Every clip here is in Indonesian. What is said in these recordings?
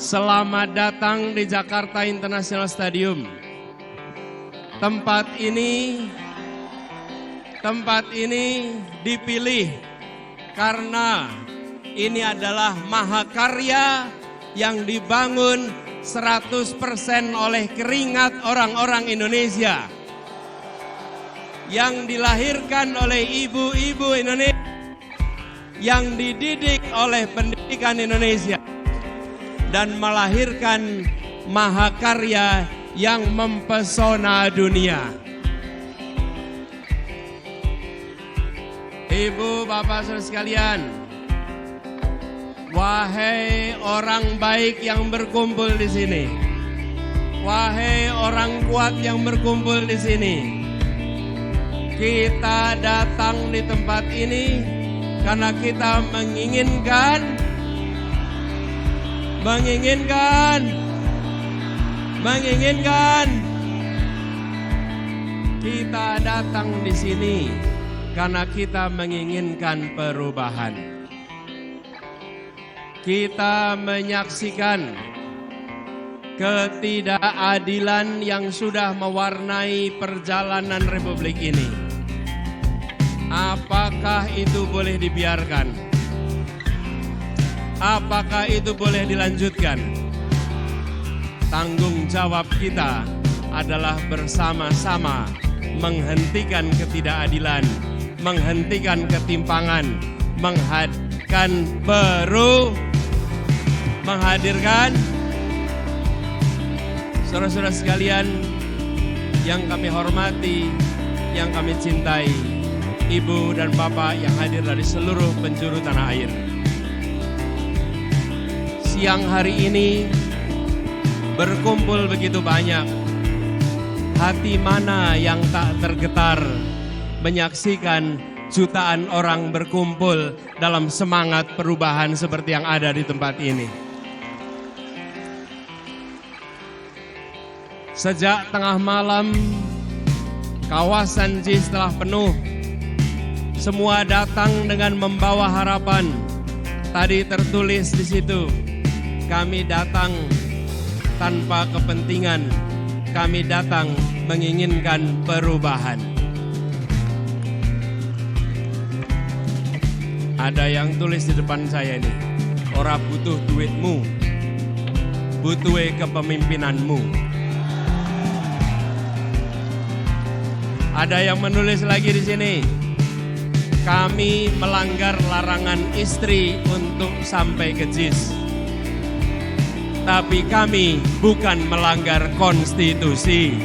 Selamat datang di Jakarta International Stadium. Tempat ini dipilih karena ini adalah mahakarya yang dibangun 100% oleh keringat orang-orang Indonesia, yang dilahirkan oleh ibu-ibu Indonesia, yang dididik oleh pendidikan Indonesia, dan melahirkan mahakarya yang mempesona dunia. Ibu, bapak, saudara sekalian, wahai orang baik yang berkumpul di sini, wahai orang kuat yang berkumpul di sini, kita datang di tempat ini karena kita menginginkan kita datang di sini karena kita menginginkan perubahan. Kita menyaksikan ketidakadilan yang sudah mewarnai perjalanan Republik ini. Apakah itu boleh dibiarkan? Apakah itu boleh dilanjutkan? Tanggung jawab kita adalah bersama-sama menghentikan ketidakadilan, menghentikan ketimpangan, menghadirkan saudara-saudara sekalian yang kami hormati, yang kami cintai, ibu dan bapak yang hadir dari seluruh penjuru tanah air. Siang hari ini berkumpul begitu banyak. Hati mana yang tak tergetar menyaksikan jutaan orang berkumpul dalam semangat perubahan seperti yang ada di tempat ini. Sejak tengah malam, kawasan JIS telah penuh. Semua datang dengan membawa harapan. Tadi tertulis di situ, kami datang tanpa kepentingan, kami datang menginginkan perubahan. Ada yang tulis di depan saya ini, ora butuh duitmu, butuh kepemimpinanmu. Ada yang menulis lagi di sini, kami melanggar larangan istri untuk sampai ke JIS. Tapi kami bukan melanggar konstitusi.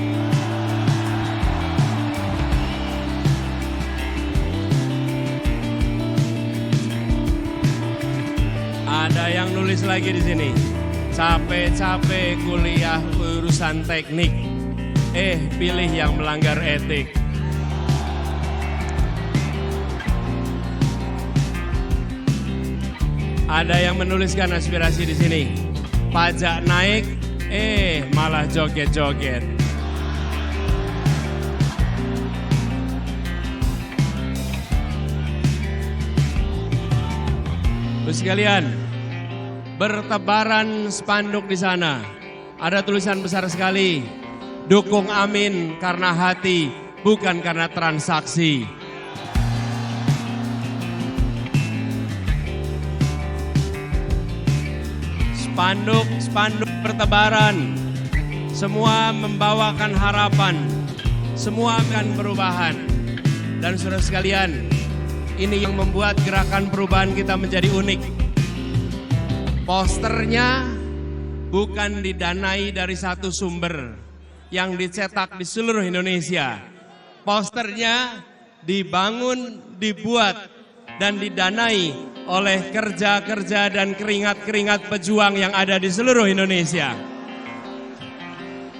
Ada yang nulis lagi di sini, capek-capek kuliah urusan teknik, pilih yang melanggar etik. Ada yang menuliskan aspirasi di sini, pajak naik, malah joget-joget. Terus sekalian, bertebaran spanduk di sana. Ada tulisan besar sekali, dukung Amin karena hati, bukan karena transaksi. Spanduk bertebaran, semua membawakan harapan, semua akan perubahan. Dan saudara sekalian, ini yang membuat gerakan perubahan kita menjadi unik. Posternya bukan didanai dari satu sumber yang dicetak di seluruh Indonesia. Posternya dibangun, dibuat, dan didanai oleh kerja-kerja dan keringat-keringat pejuang yang ada di seluruh Indonesia.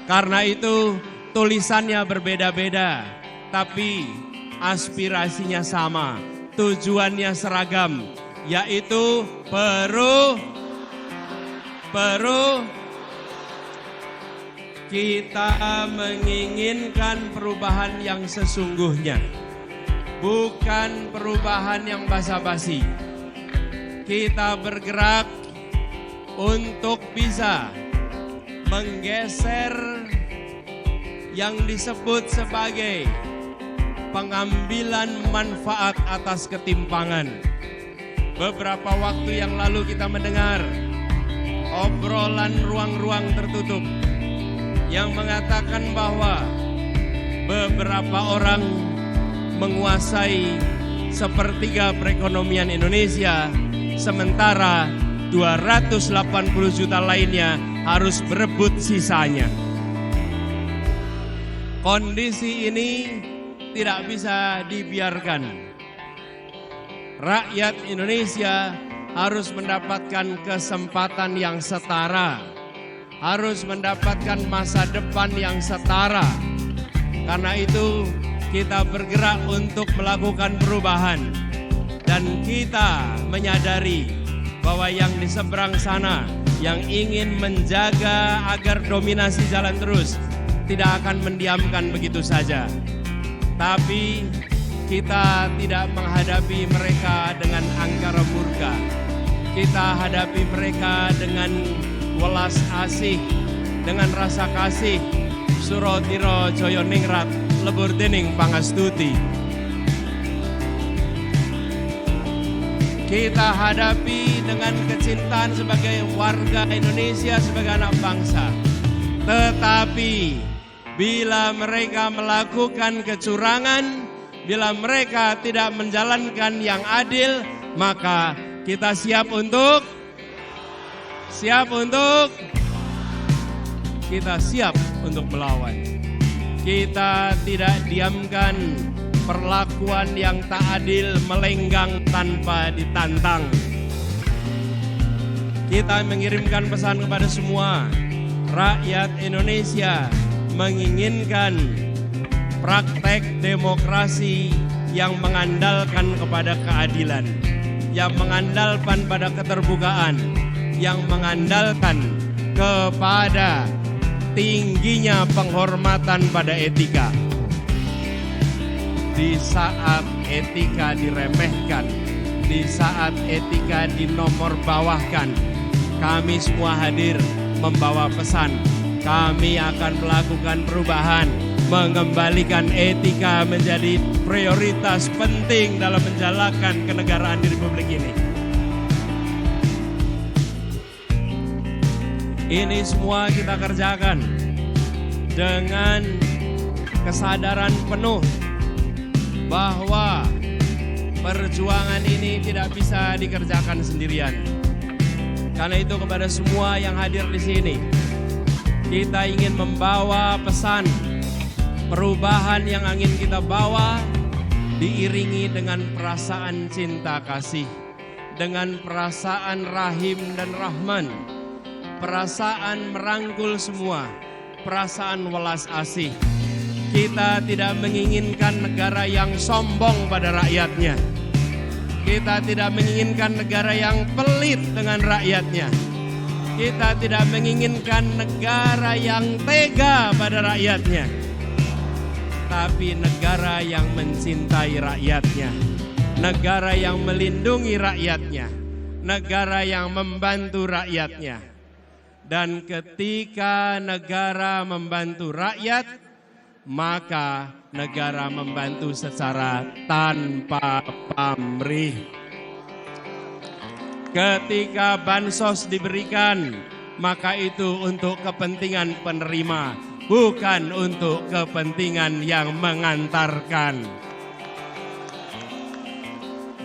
Karena itu tulisannya berbeda-beda, tapi aspirasinya sama, tujuannya seragam, yaitu kita menginginkan perubahan yang sesungguhnya, bukan perubahan yang basa-basi. Kita bergerak untuk bisa menggeser yang disebut sebagai pengambilan manfaat atas ketimpangan. Beberapa waktu yang lalu kita mendengar obrolan ruang-ruang tertutup yang mengatakan bahwa beberapa orang menguasai sepertiga perekonomian Indonesia, sementara 280 juta lainnya harus berebut sisanya. Kondisi ini tidak bisa dibiarkan. Rakyat Indonesia harus mendapatkan kesempatan yang setara, harus mendapatkan masa depan yang setara. Karena itu kita bergerak untuk melakukan perubahan, dan kita menyadari bahwa yang di seberang sana yang ingin menjaga agar dominasi jalan terus tidak akan mendiamkan begitu saja. Tapi kita tidak menghadapi mereka dengan angkara murka. Kita hadapi mereka dengan welas asih, dengan rasa kasih. Suratiro Joyo Ningrat lebur dening pangastuti. Kita hadapi dengan kecintaan sebagai warga Indonesia, sebagai anak bangsa. Tetapi bila mereka melakukan kecurangan, bila mereka tidak menjalankan yang adil, maka kita siap untuk melawan. Kita tidak diamkan perlakuan yang tak adil melenggang tanpa ditantang. Kita mengirimkan pesan kepada semua rakyat Indonesia, menginginkan praktek demokrasi yang mengandalkan kepada keadilan, yang mengandalkan pada keterbukaan, yang mengandalkan kepada tingginya penghormatan pada etika. Di saat etika diremehkan, di saat etika dinomorbawahkan, kami semua hadir membawa pesan. Kami akan melakukan perubahan, mengembalikan etika menjadi prioritas penting dalam menjalankan kenegaraan di Republik ini. Ini semua kita kerjakan dengan kesadaran penuh bahwa perjuangan ini tidak bisa dikerjakan sendirian. Karena itu kepada semua yang hadir di sini, kita ingin membawa pesan perubahan yang ingin kita bawa diiringi dengan perasaan cinta kasih, dengan perasaan rahim dan rahman, perasaan merangkul semua, perasaan welas asih. Kita tidak menginginkan negara yang sombong pada rakyatnya. Kita tidak menginginkan negara yang pelit dengan rakyatnya. Kita tidak menginginkan negara yang tega pada rakyatnya. Tapi negara yang mencintai rakyatnya. Negara yang melindungi rakyatnya. Negara yang membantu rakyatnya. Dan ketika negara membantu rakyat, maka negara membantu secara tanpa pamrih. Ketika bansos diberikan, maka itu untuk kepentingan penerima, bukan untuk kepentingan yang mengantarkan.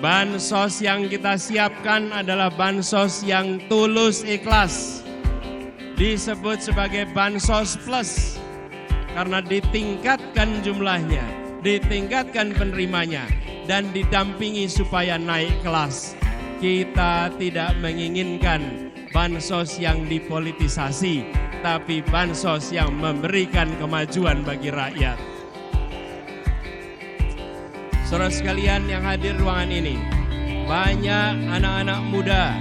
Bansos yang kita siapkan adalah bansos yang tulus ikhlas. Disebut sebagai bansos plus karena ditingkatkan jumlahnya, ditingkatkan penerimanya, dan didampingi supaya naik kelas. Kita tidak menginginkan bansos yang dipolitisasi, tapi bansos yang memberikan kemajuan bagi rakyat. Saudara sekalian yang hadir ruangan ini, banyak anak-anak muda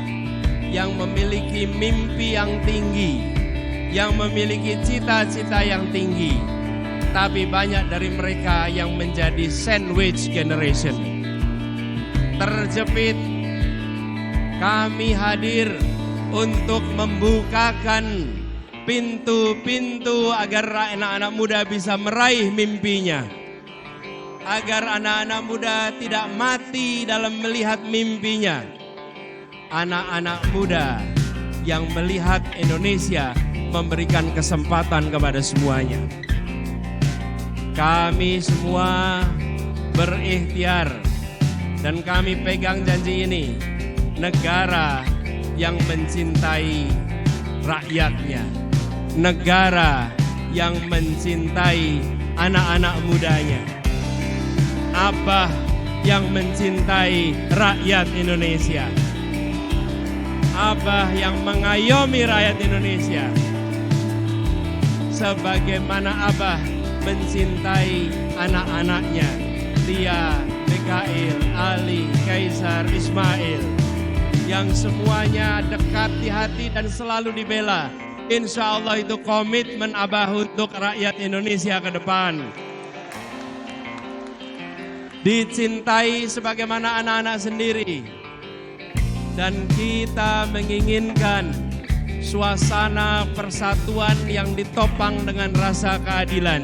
yang memiliki mimpi yang tinggi, yang memiliki cita-cita yang tinggi, tapi banyak dari mereka yang menjadi sandwich generation, terjepit. Kami hadir untuk membukakan pintu-pintu agar anak-anak muda bisa meraih mimpinya. Agar anak-anak muda tidak mati dalam melihat mimpinya. Anak-anak muda yang melihat Indonesia memberikan kesempatan kepada semuanya. Kami semua berikhtiar dan kami pegang janji ini, negara yang mencintai rakyatnya, negara yang mencintai anak-anak mudanya, Abah yang mencintai rakyat Indonesia, Abah yang mengayomi rakyat Indonesia, sebagaimana Abah mencintai anak-anaknya, Tia, Mikail, Ali, Kaisar, Ismail, yang semuanya dekat di hati dan selalu dibela. Insya Allah itu komitmen Abah untuk rakyat Indonesia ke depan. Dicintai sebagaimana anak-anak sendiri. Dan kita menginginkan suasana persatuan yang ditopang dengan rasa keadilan.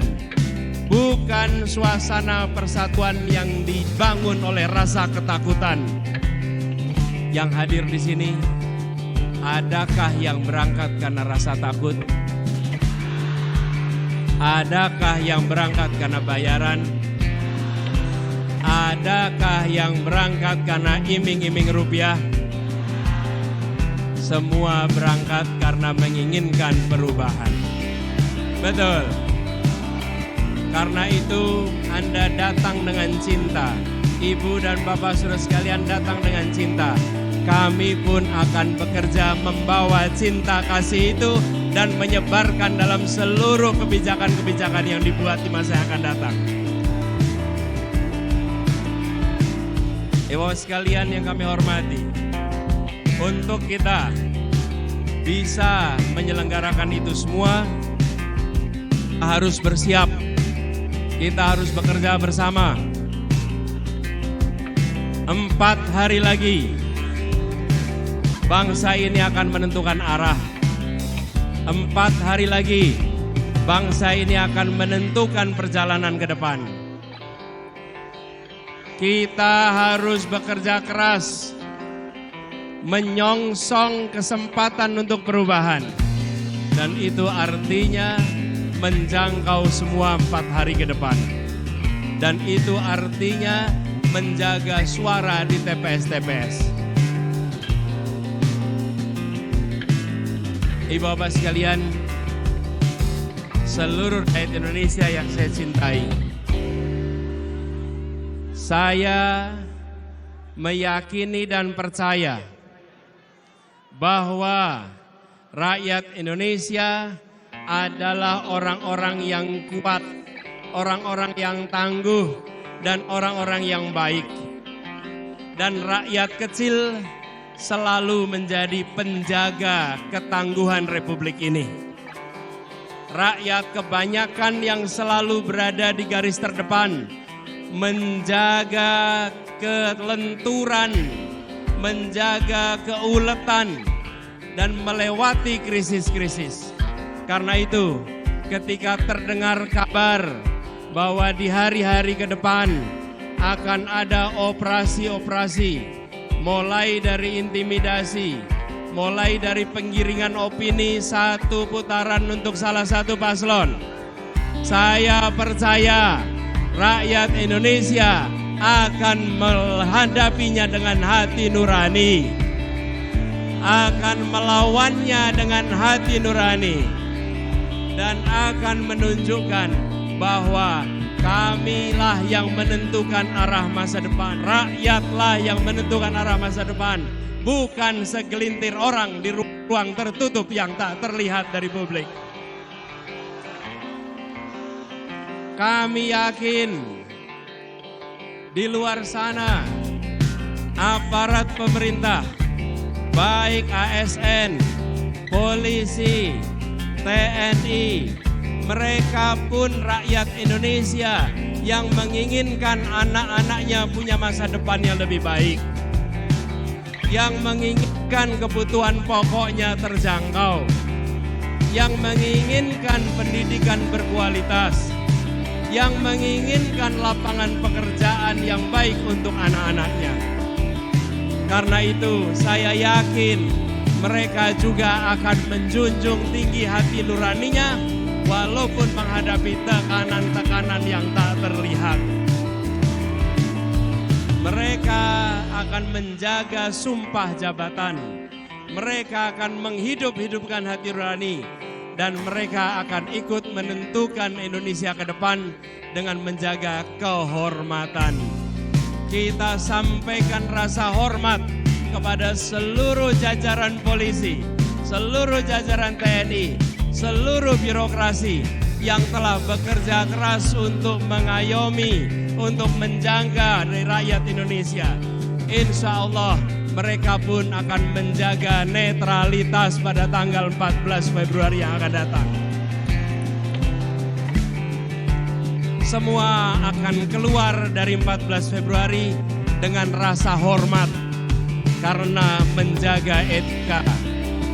Bukan suasana persatuan yang dibangun oleh rasa ketakutan. Yang hadir di sini, adakah yang berangkat karena rasa takut? Adakah yang berangkat karena bayaran? Adakah yang berangkat karena iming-iming rupiah? Semua berangkat karena menginginkan perubahan. Betul. Karena itu Anda datang dengan cinta. Ibu dan Bapak saudara sekalian datang dengan cinta. Kami pun akan bekerja membawa cinta kasih itu dan menyebarkan dalam seluruh kebijakan-kebijakan yang dibuat di masa yang akan datang. Bapak sekalian yang kami hormati, untuk kita bisa menyelenggarakan itu semua, kita harus bersiap. Kita harus bekerja bersama. 4 hari lagi, bangsa ini akan menentukan arah. 4 hari lagi, bangsa ini akan menentukan perjalanan ke depan. Kita harus bekerja keras, menyongsong kesempatan untuk perubahan. Dan itu artinya menjangkau semua 4 hari ke depan. Dan itu artinya menjaga suara di TPS-TPS. Ibu bapak sekalian, seluruh rakyat Indonesia yang saya cintai, saya meyakini dan percaya bahwa rakyat Indonesia adalah orang-orang yang kuat, orang-orang yang tangguh, dan orang-orang yang baik. Dan rakyat kecil selalu menjadi penjaga ketangguhan Republik ini. Rakyat kebanyakan yang selalu berada di garis terdepan, menjaga kelenturan, menjaga keuletan, dan melewati krisis-krisis. Karena itu, ketika terdengar kabar bahwa di hari-hari ke depan akan ada operasi-operasi, mulai dari intimidasi, mulai dari penggiringan opini 1 putaran untuk salah satu paslon, saya percaya rakyat Indonesia akan menghadapinya dengan hati nurani, akan melawannya dengan hati nurani, dan akan menunjukkan bahwa kamilah yang menentukan arah masa depan. Rakyatlah yang menentukan arah masa depan, bukan segelintir orang di ruang tertutup yang tak terlihat dari publik. Kami yakin di luar sana aparat pemerintah, baik ASN, polisi, TNI, mereka pun rakyat Indonesia yang menginginkan anak-anaknya punya masa depan yang lebih baik, yang menginginkan menginginkan kebutuhan pokoknya terjangkau, yang menginginkan pendidikan berkualitas, yang menginginkan lapangan pekerjaan yang baik untuk anak-anaknya. Karena itu saya yakin mereka juga akan menjunjung tinggi hati nuraninya walaupun menghadapi tekanan-tekanan yang tak terlihat. Mereka akan menjaga sumpah jabatan, mereka akan menghidup-hidupkan hati nurani, dan mereka akan ikut menentukan Indonesia ke depan dengan menjaga kehormatan. Kita sampaikan rasa hormat kepada seluruh jajaran polisi, seluruh jajaran TNI, seluruh birokrasi yang telah bekerja keras untuk mengayomi, untuk menjaga dari rakyat Indonesia. Insya Allah mereka pun akan menjaga netralitas pada tanggal 14 Februari yang akan datang. Semua akan keluar dari 14 Februari dengan rasa hormat karena menjaga etika,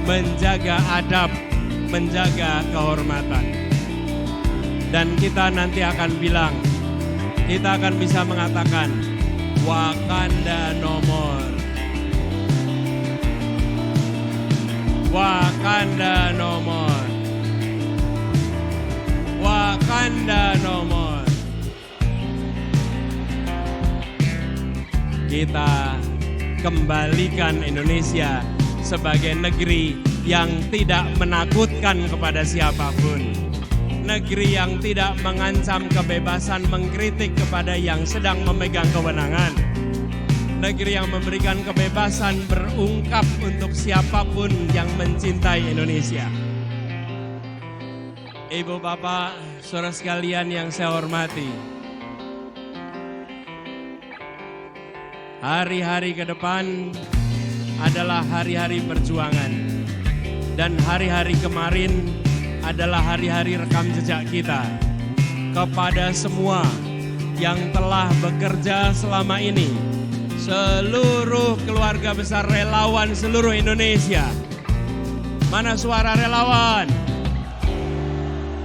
menjaga adab, menjaga kehormatan. Dan kita nanti akan bilang, kita akan bisa mengatakan Wakanda no more. Wakanda no more. Wakanda no more. Kita kembalikan Indonesia sebagai negeri yang tidak menakutkan kepada siapapun. Negeri yang tidak mengancam kebebasan mengkritik kepada yang sedang memegang kewenangan. Negeri yang memberikan kebebasan berungkap untuk siapapun yang mencintai Indonesia. Ibu bapak, saudara sekalian yang saya hormati, hari-hari ke depan adalah hari-hari perjuangan, dan hari-hari kemarin adalah hari-hari rekam jejak kita. Kepada semua yang telah bekerja selama ini, seluruh keluarga besar relawan seluruh Indonesia. Mana suara relawan?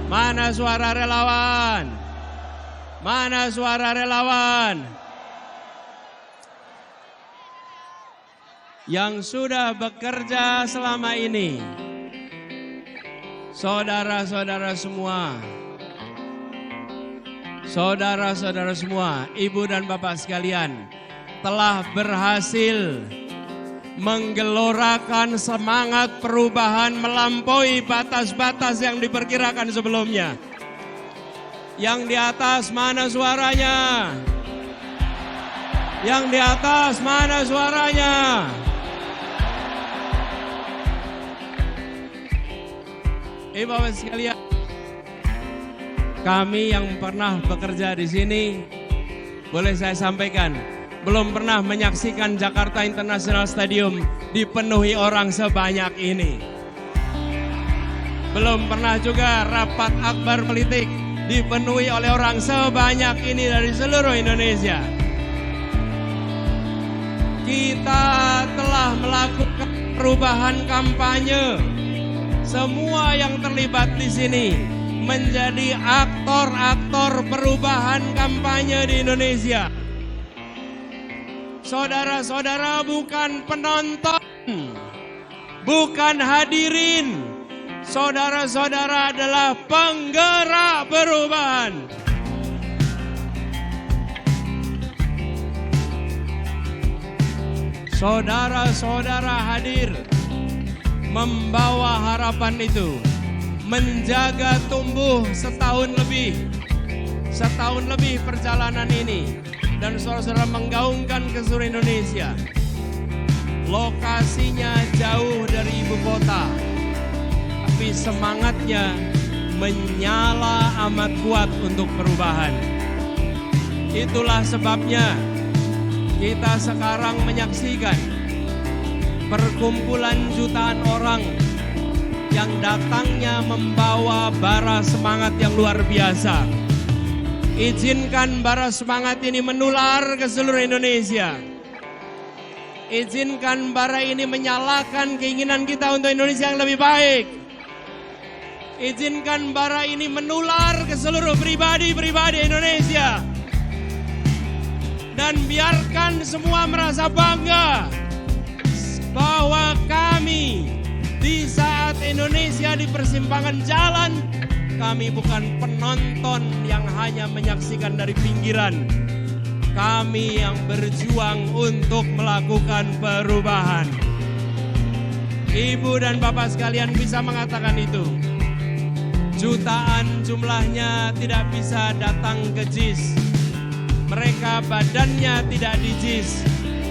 Mana suara relawan? Mana suara relawan? Yang sudah bekerja selama ini, saudara-saudara semua, saudara-saudara semua, ibu dan bapak sekalian, telah berhasil menggelorakan semangat perubahan melampaui batas-batas yang diperkirakan sebelumnya. Yang di atas mana suaranya? Yang di atas mana suaranya? Ibu bapak sekalian, kami yang pernah bekerja di sini, boleh saya sampaikan, belum pernah menyaksikan Jakarta International Stadium dipenuhi orang sebanyak ini. Belum pernah juga rapat akbar politik dipenuhi oleh orang sebanyak ini dari seluruh Indonesia. Kita telah melakukan perubahan kampanye. Semua yang terlibat di sini menjadi aktor-aktor perubahan kampanye di Indonesia. Saudara-saudara bukan penonton, bukan hadirin. Saudara-saudara adalah penggerak perubahan. Saudara-saudara hadir membawa harapan itu, menjaga tumbuh setahun lebih perjalanan ini, dan saudara-saudara menggaungkan ke seluruh Indonesia. Lokasinya jauh dari ibu kota, tapi semangatnya menyala amat kuat untuk perubahan. Itulah sebabnya kita sekarang menyaksikan perkumpulan jutaan orang yang datangnya membawa bara semangat yang luar biasa. Izinkan bara semangat ini menular ke seluruh Indonesia. Izinkan bara ini menyalakan keinginan kita untuk Indonesia yang lebih baik. Izinkan bara ini menular ke seluruh pribadi-pribadi Indonesia. Dan biarkan semua merasa bangga bahwa kami di saat Indonesia di persimpangan jalan, kami bukan penonton yang hanya menyaksikan dari pinggiran. Kami yang berjuang untuk melakukan perubahan. Ibu dan bapak sekalian bisa mengatakan itu. Jutaan jumlahnya tidak bisa datang ke JIS. Mereka badannya tidak di JIS,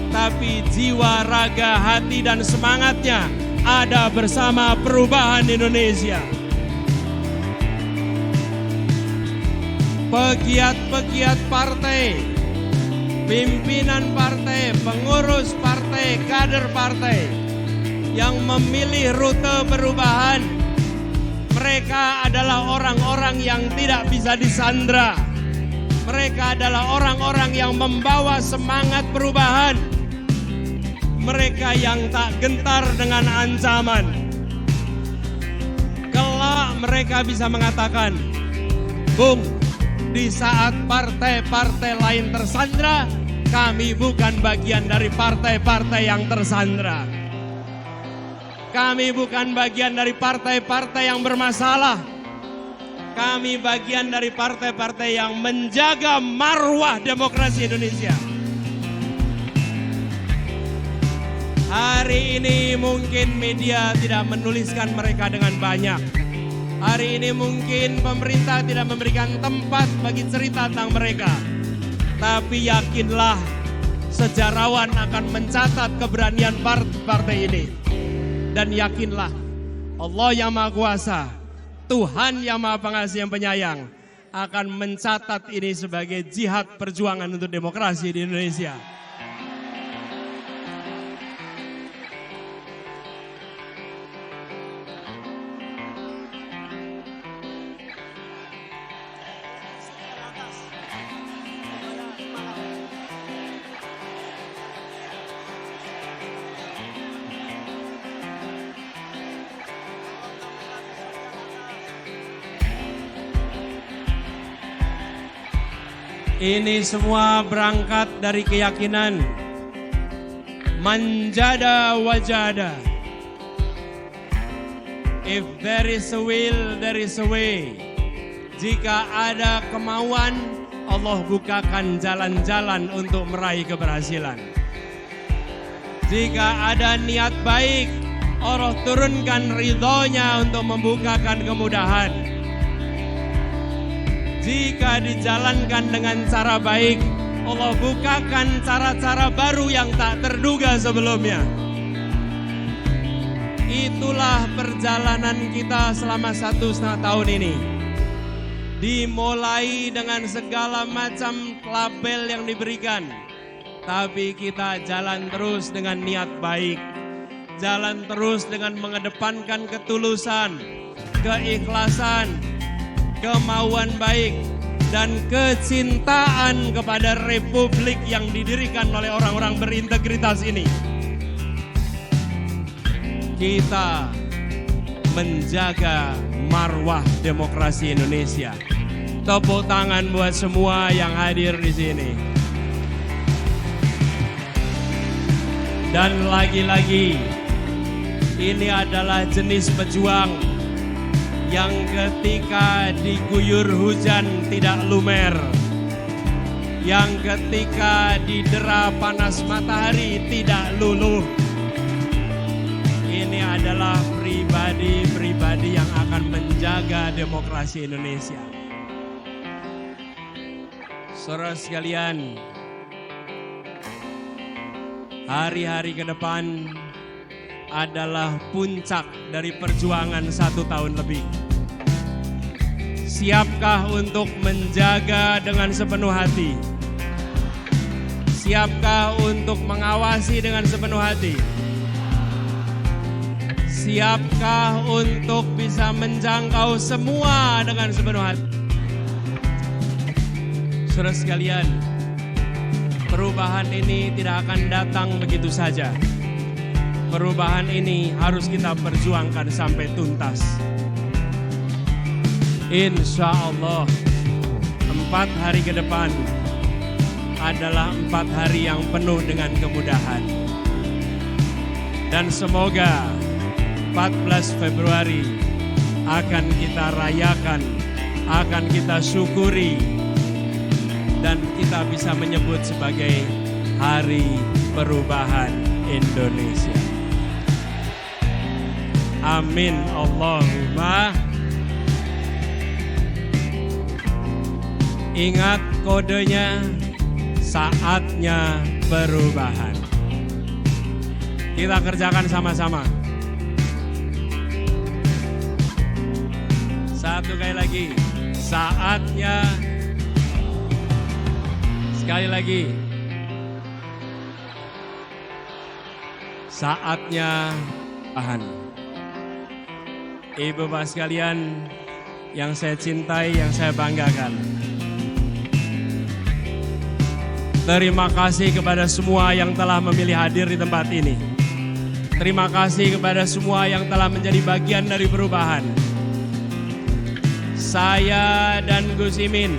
tapi jiwa, raga, hati, dan semangatnya ada bersama perubahan Indonesia. Pegiat-pegiat partai, pimpinan partai, pengurus partai, kader partai yang memilih rute perubahan, mereka adalah orang-orang yang tidak bisa disandra. Mereka adalah orang-orang yang membawa semangat perubahan. Mereka yang tak gentar dengan ancaman. Kelak mereka bisa mengatakan, Bung, di saat partai-partai lain tersandra, kami bukan bagian dari partai-partai yang tersandra. Kami bukan bagian dari partai-partai yang bermasalah. Kami bagian dari partai-partai yang menjaga marwah demokrasi Indonesia. Hari ini mungkin media tidak menuliskan mereka dengan banyak. Hari ini mungkin pemerintah tidak memberikan tempat bagi cerita tentang mereka. Tapi yakinlah, sejarawan akan mencatat keberanian partai ini. Dan yakinlah, Allah yang Maha Kuasa, Tuhan yang Maha Pengasih yang penyayang, akan mencatat ini sebagai jihad perjuangan untuk demokrasi di Indonesia. Ini semua berangkat dari keyakinan manjada wajada. If there is a will, there is a way. Jika ada kemauan, Allah bukakan jalan-jalan untuk meraih keberhasilan. Jika ada niat baik, Allah turunkan ridhonya untuk membukakan kemudahan. Jika dijalankan dengan cara baik, Allah bukakan cara-cara baru yang tak terduga sebelumnya. Itulah perjalanan kita selama 1,5 tahun ini. Dimulai dengan segala macam label yang diberikan, tapi kita jalan terus dengan niat baik. Jalan terus dengan mengedepankan ketulusan, keikhlasan, kemauan baik, dan kecintaan kepada republik yang didirikan oleh orang-orang berintegritas ini. Kita menjaga marwah demokrasi Indonesia. Tepuk tangan buat semua yang hadir di sini. Dan lagi-lagi, ini adalah jenis pejuang yang ketika diguyur hujan tidak lumer, yang ketika didera panas matahari tidak luluh. Ini adalah pribadi-pribadi yang akan menjaga demokrasi Indonesia. Saudara sekalian, hari-hari ke depan adalah puncak dari perjuangan 1 tahun lebih. Siapkah untuk menjaga dengan sepenuh hati? Siapkah untuk mengawasi dengan sepenuh hati? Siapkah untuk bisa menjangkau semua dengan sepenuh hati? Saudara sekalian, Perubahan ini tidak akan datang begitu saja. Perubahan ini harus kita perjuangkan sampai tuntas. Insya Allah 4 hari ke depan adalah 4 hari yang penuh dengan kemudahan. Dan semoga 14 Februari akan kita rayakan, akan kita syukuri, dan kita bisa menyebut sebagai Hari Perubahan Indonesia. Amin Allahumma. Ingat kodenya, saatnya perubahan. Kita kerjakan sama-sama. Satu kali lagi, saatnya. Sekali lagi, saatnya perubahan. Ibu bapak sekalian yang saya cintai, yang saya banggakan. Terima kasih kepada semua yang telah memilih hadir di tempat ini. Terima kasih kepada semua yang telah menjadi bagian dari perubahan. Saya dan Gus Imin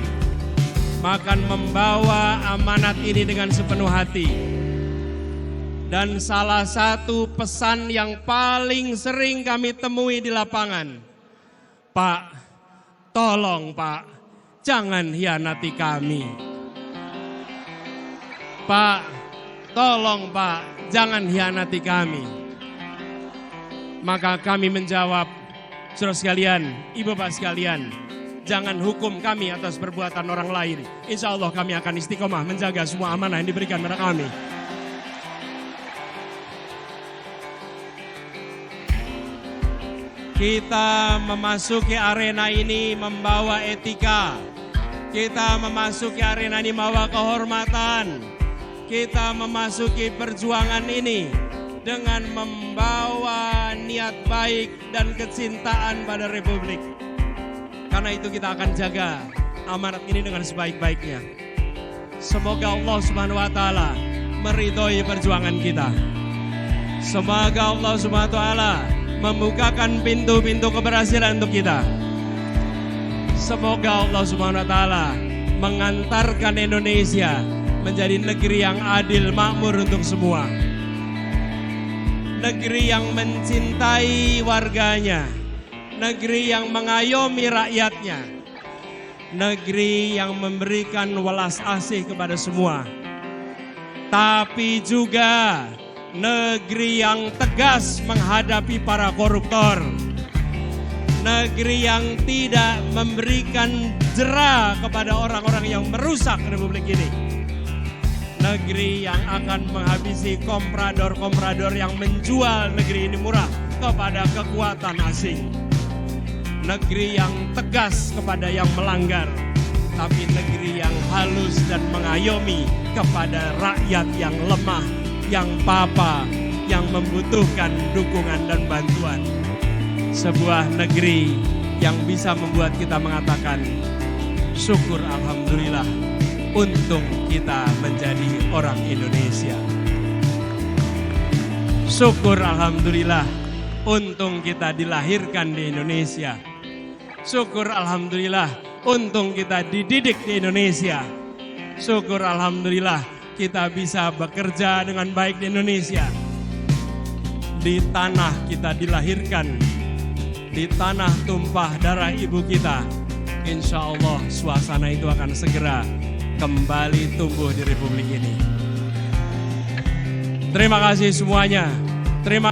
akan membawa amanat ini dengan sepenuh hati. Dan salah satu pesan yang paling sering kami temui di lapangan, Pak, tolong Pak, jangan hianati kami. Pak, tolong Pak, jangan hianati kami. Maka kami menjawab, saudara sekalian, ibu bapak sekalian, jangan hukum kami atas perbuatan orang lain. Insya Allah kami akan istiqomah menjaga semua amanah yang diberikan kepada kami. Kita memasuki arena ini membawa etika. Kita memasuki arena ini membawa kehormatan. Kita memasuki perjuangan ini dengan membawa niat baik dan kecintaan pada Republik. Karena itu kita akan jaga amanat ini dengan sebaik-baiknya. Semoga Allah Subhanahu wa taala meridhoi perjuangan kita. Semoga Allah Subhanahu wa taala membukakan pintu-pintu keberhasilan untuk kita. Semoga Allah Subhanahu wa taala mengantarkan Indonesia menjadi negeri yang adil, makmur untuk semua. Negeri yang mencintai warganya, negeri yang mengayomi rakyatnya, negeri yang memberikan welas asih kepada semua, tapi juga negeri yang tegas menghadapi para koruptor, negeri yang tidak memberikan jera kepada orang-orang yang merusak Republik ini, negeri yang akan menghabisi komprador-komprador yang menjual negeri ini murah kepada kekuatan asing. Negeri yang tegas kepada yang melanggar, tapi negeri yang halus dan mengayomi kepada rakyat yang lemah, yang papa, yang membutuhkan dukungan dan bantuan. Sebuah negeri yang bisa membuat kita mengatakan, syukur alhamdulillah, untung kita menjadi orang Indonesia. Syukur alhamdulillah, untung kita dilahirkan di Indonesia. Syukur alhamdulillah, untung kita dididik di Indonesia. Syukur alhamdulillah, kita bisa bekerja dengan baik di Indonesia. Di tanah kita dilahirkan, di tanah tumpah darah ibu kita. Insya Allah suasana itu akan segera kembali tumbuh di Republik ini. Terima kasih semuanya. Terima